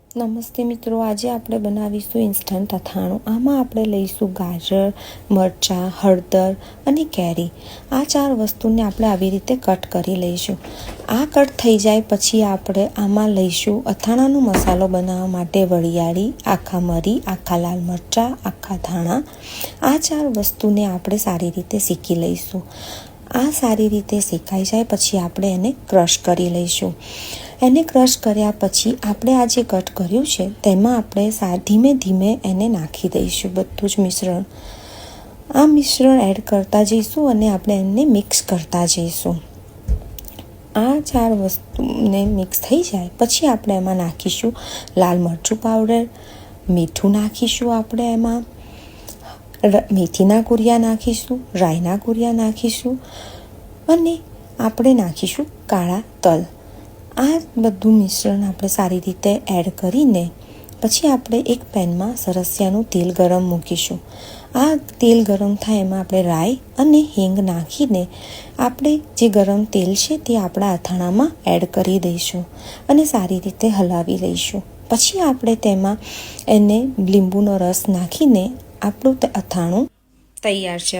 નમસ્તે મિત્રો, આજે આપણે બનાવીશું ઇન્સ્ટન્ટ અથાણું। આમાં આપણે લઈશું ગાજર, મરચાં, હળદર અને કેરી। આ 4 વસ્તુને આપણે આવી રીતે કટ કરી લઈશું। આ કટ થઈ જાય પછી આપણે આમાં લઈશું અથાણાનો મસાલો બનાવવા માટે વરિયાળી, આખા મરી, આખા લાલ મરચાં, આખા ધાણા। આ 4 વસ્તુને આપણે સારી રીતે શેકી લઈશું। આ સારી રીતે શેકાઈ જાય પછી આપણે એને ક્રશ કરી લઈશું। એને ક્રશ કર્યા પછી આપણે આ જે કટ કર્યું છે તેમાં આપણે ધીમે ધીમે એને નાખી દઈશું બધું જ મિશ્રણ। આ મિશ્રણ એડ કરતા જઈશું અને આપણે એને મિક્સ કરતા જઈશું। આ 4 વસ્તુને મિક્સ થઈ જાય પછી આપણે એમાં નાખીશું લાલ મરચું પાવડર, મીઠું નાખીશું, આપણે એમાં મેથીના કુરિયા નાખીશું, રાઈના કુરિયા નાખીશું અને આપણે નાખીશું કાળા તલ। આ બધું મિશ્રણ આપણે સારી રીતે એડ કરીને પછી આપણે એક પેનમાં સરસિયાનું તેલ ગરમ મૂકીશું। આ તેલ ગરમ થાય એમાં આપણે રાઈ અને હિંગ નાખીને આપણે જે ગરમ તેલ છે તે આપણા અથાણામાં એડ કરી દઈશું અને સારી રીતે હલાવી લઈશું। પછી આપણે તેમાં એને લીંબુનો રસ નાખીને આપણું અથાણું તૈયાર છે।